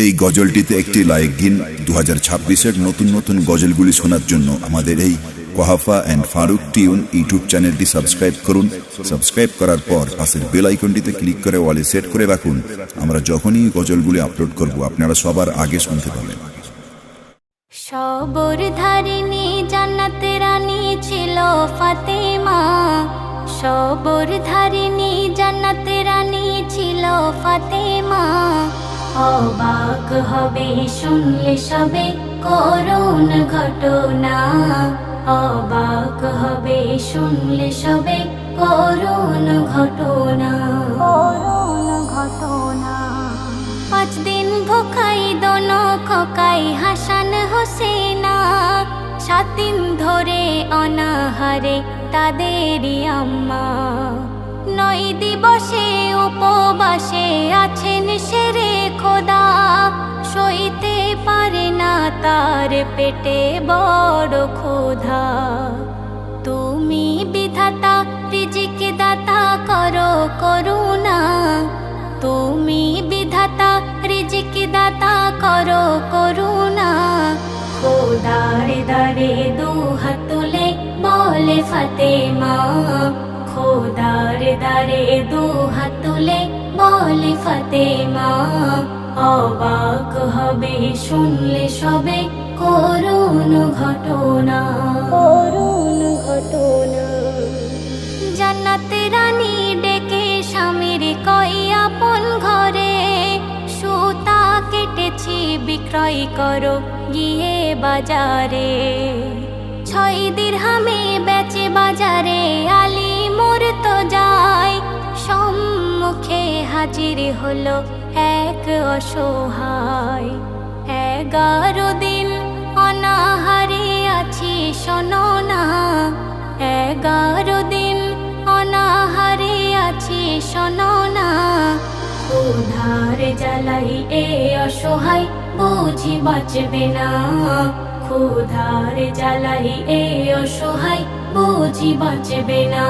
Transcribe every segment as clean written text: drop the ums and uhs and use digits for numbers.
এই গজলটিতে একটি লাইক দিন। 2026-এর নতুন নতুন গজলগুলি শোনার জন্য আমাদের এই Quhafa and Faruk tune YouTube চ্যানেলটি সাবস্ক্রাইব করুন। সাবস্ক্রাইব করার পর পাশের বেল আইকনটিতে ক্লিক করে ওয়ালে সেট করে রাখুন। আমরা যখনই গজলগুলি আপলোড করব আপনারা সবার আগে শুনতে পাবেন। সবর ধারিণী জান্নাত রানী ছিল ফাতেমা, সবর ধারিণী জান্নাত রানী ছিল ফাতেমা। অবাক হবে শুনলে সবে করুণ ঘটনা, অবাক হবে শুনলে সবে করুণ ঘটনা, করুণ ঘটনা। 5 দিন ভুখাই দোনো খোকাই হাসান হোসেনা, 7 দিন ধরে অনাহারে তাদেরই আম্মা। 9 দিবসে উপবাসে আছেন শেরে খোদা, সইতে পারে না তার পেটে বড় ক্ষুধা। তুমি বিধাতা রিজিক দাতা করো করুণা, তুমি বিধাতা রিজিক দাতা করো করুণা। খোদার দারে দুহাত তুলে বলে ফাতেমা, খোদার দারে দুহাত তুলে বলে ফাতেমা। অবাক হবে শুনলে সবে করুণ ঘটনা, করুণ ঘটনা। জান্নাত রানী ডেকে স্বামীর কই আপন ঘরে, সুতা কেটেছি বিক্রয় করো গিয়ে বাজারে। 6 দিরহামে বেচে বাজারে আলী মোর তো যায়, সম্মুখে হাজির হলো এক অসহায়। 11 দিন অনাহারে আছি শোনো না, 11 দিন অনাহারে আছি শোনো না। ক্ষুধার জ্বালাই এ অসহায় বুঝি বাঁচবে না, ক্ষুধার জ্বালাই এ অসহায় বুঝি বাঁচবে না।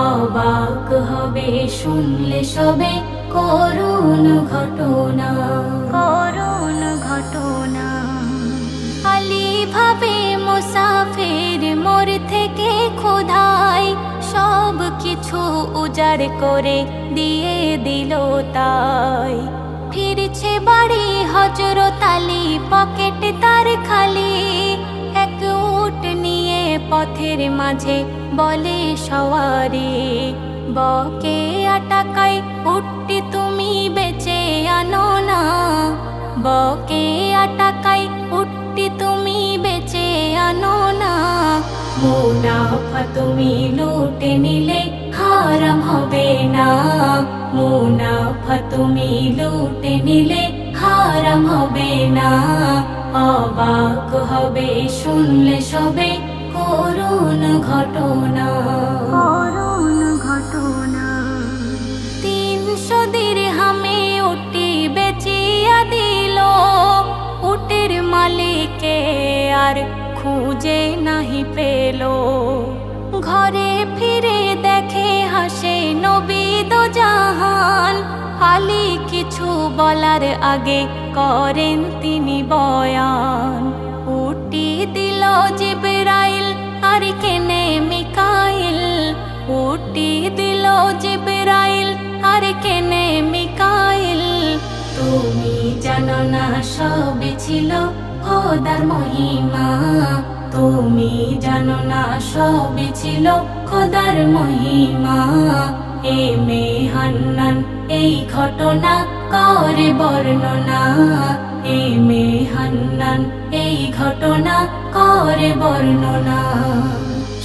অবাক হবে শুনলে সবে করুণ ঘটনা, করুণ ঘটনা। আলী ভাবে মুসাফির মোর থেকে ক্ষুধায়, সব কিছু উজাড় করে দিয়ে দিল তাই। ফিরছে বাড়ি হযরত আলী পকেট তার খালি, এক উট নিয়ে পথের মাঝে বলে সওয়ারি। বকে টাকায় উটটি তুমি বেচে আনো না, বকে টাকায় উটটি তুমি বেচে আনো না। মুনাফা তুমি লুটে নিলে হারাম হবে না, মুনাফা তুমি লুটে নিলে হারাম হবে না। অবাক হবে শুনলে সবে করুণ ঘটনা, করুণ ঘটনা। 300 দিরহামে উটটি বেচিয়া দিল, উটের মালিকে আর খুঁজে নাহি পেল। ঘরে ফিরে দেখে হাসে নবী দো জাহান, আলী কিছু বলার আগে করেন তিনি বয়ান। উটটি দিল জিবরাইল আর কেনে মিকাইল, উটটি দিল জিবরাইল আর কেনে মিকাইল। তুমি জানো না সবই ছিল খোদার মহিমা, তুমি জানো না সবই ছিল খোদার মহিমা। এ মে হান্নান এই ঘটনা করে বর্ণনা, এ মে হান্নান এই ঘটনা করে বর্ণনা।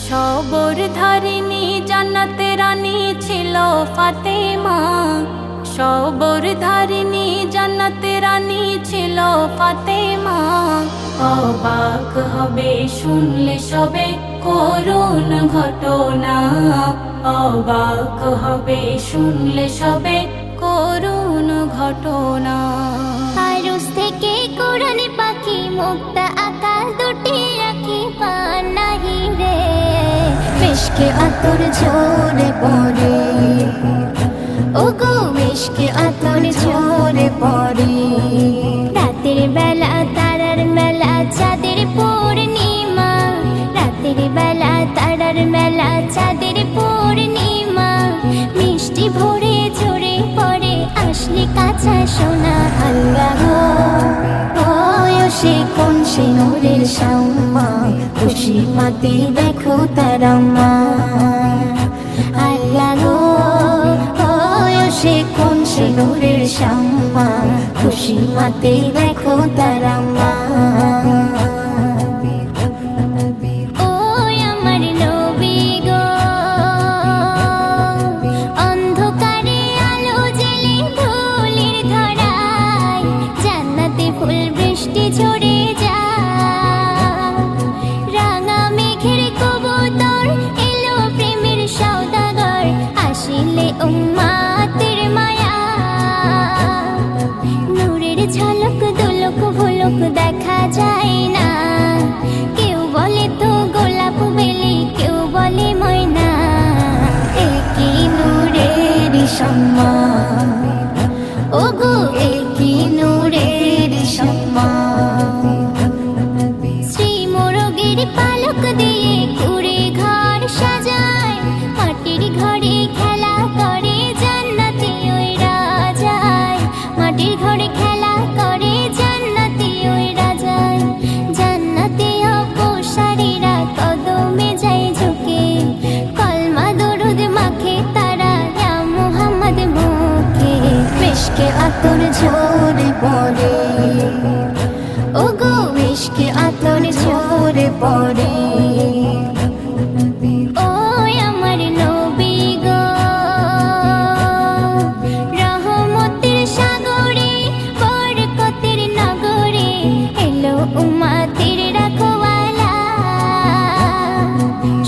সবর ধারিণী জান্নাত রানী ছিল ফাতেমা, সবর ধারিণী জান্নাত রানী ছিল ফাতেমা। অবাক হবে শুনলে সবে করুণ ঘটনা, অবাক হবে শুনলে সবে করুণ ঘটনা। আরশ থেকে কোরআন পাখি মুক্তা আকাশ দুটি আঁখি পান নাহি রে, মিশকে আতর ঝরে পড়ে, ওগো মিশকে আতর ঝরে পড়ে। ভরে ঝরে পড়ে আসলে কাঁচা সোনা। আল্লাহ বয়সে কোন সে নূরের শাম্মা, খুশি মাতে দেখো তারাম্মা। আল্লাহ বয়সে কোন সে নূরের শাম্মা, খুশি মাতে দেখো তারাম্মা। ঝরে যায় রাঙা মেঘের কবুতর, এলো প্রেমের সওদাগর, আসিলে উম্মাতের মায়া। নূরের ঝলক দোলক ভুলক দেখা যায় না, কেউ বলে তো গোলাপ বেলি, কেউ বলে ময়না। একই নূরের শাম্মা, ওগো একই নূরের শাম্মা। শ্রী মোরগের পালক দিয়ে কুড়ে ঘর সাজায়, মাটির ঘরে খেলা করে জান্নাতি ওই রাজায়। মাটির ঘরে খেলা করে জান্নাতি ওই রাজায়। জান্নাতি অপসারীরা কদমে যায় ঝুঁকে, কলমা দরুদ মাখে তারা ইয়া মুহাম্মদ মুখে। মিশকে আতর ঝরে পড়ে, ওগো মিশকে আতর ঝরে পড়ে। ও আমার নবী গো, রহমতের সাগরে বরকতের নগরে, এলো উম্মতের রাখওয়ালা।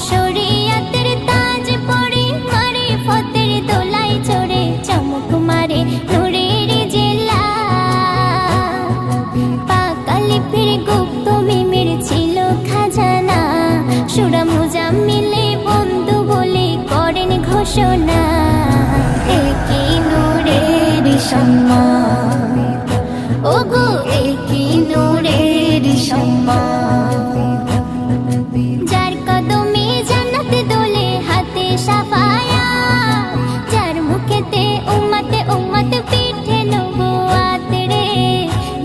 শরীয়তের তাজ পরে মারিফতের দোলায় চড়ে, চমক মারে নূরের জেলা। পাকালিপির গুপ্ত মিমের ছিল খাজানা, সূরা মুজাম্মিলে বন্ধু বলে করেন ঘোষণা। একই নূরের শাম্মা, ওগো একই নূরের শাম্মা। যার কদমে জান্নাত দোলে হাতে সাফায়া, যার মুখেতে উম্মতে উম্মত পিঠে নবুয়াত রে।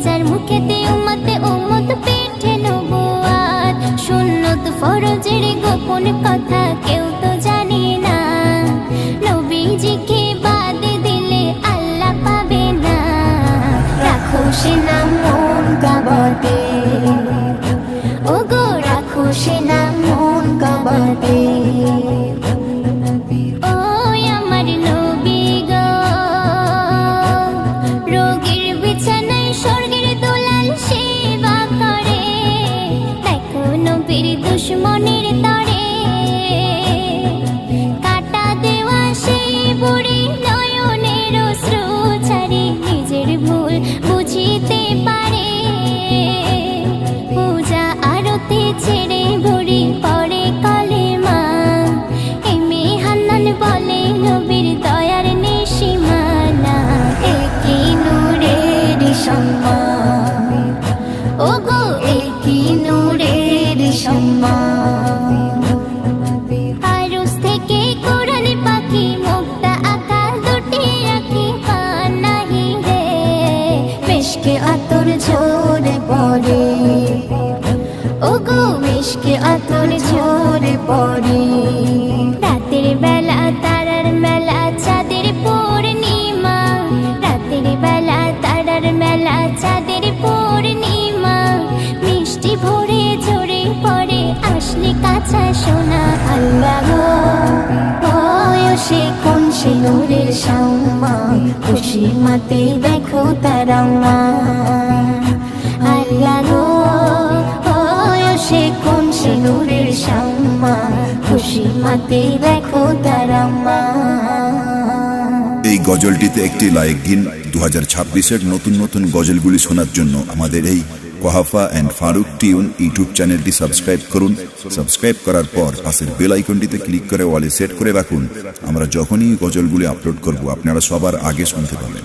যার মুখেতে উম্মতে উম্মত পিঠে নবুয়াত, সুন্নত ফরজের গোপন কথা কেউ তো জানে না। নবীজিকে বাদ দিলে আল্লাহ পাবে না, রাখো সে নাম মন কাবাতে, ওগো রাখো সে নাম মন কাবাতে। ও আমার নবী গো, রোগীর বিছানায় স্বর্গের দুলাল সেবা করে, দেখো নবীর দুশ্মনের তরে। কাটা দেওয়া সেই বুড়ি নয়নের অশ্রু ছাড়ে, নিজের ভুল বুঝিতে পারে। পূজা আরতি ছেড়ে বুড়ি পড়ে কলেমা, এমে হান্নান বলে নবীর দয়ার নিশিমানা। একই নূরের শাম্মা, ওগো একই নূরের শাম্মা। আরশ থেকে কোরআন পাখি মুক্তা আঁকা দুটি আঁখি পান নাহি রে, মিশকে আতর ঝরে পড়ে, ওগো মিশকে আতর ঝরে পড়ে। রাতের বেলা তারার মেলা চাঁদের পূর্ণিমা, রাতের বেলা তারার মেলা চাঁদের পূর্ণিমা। মিষ্টি ভরে ঝরে পড়ে আসলে কাঁচা সোনা। আল্লাহ বয়সে কোন সে নূরের শাম্মা, খুশি মাতে দেখো তারাম্মা। আল্লাহ বয়সে কোন সে নূরের শাম্মা, খুশি মাতে দেখো তারাম্মা। এই গজলটিতে একটি লাইক দিন। 2026-এর নতুন নতুন গজলগুলি শোনার জন্য আমাদের এই Quhafa and Faruk tune YouTube চ্যানেলটি সাবস্ক্রাইব করুন। সাবস্ক্রাইব করার পর পাশের বেল আইকনটিতে ক্লিক করে অলে সেট করে রাখুন। আমরা যখনই গজলগুলি আপলোড করব আপনারা সবার আগে শুনতে পাবেন।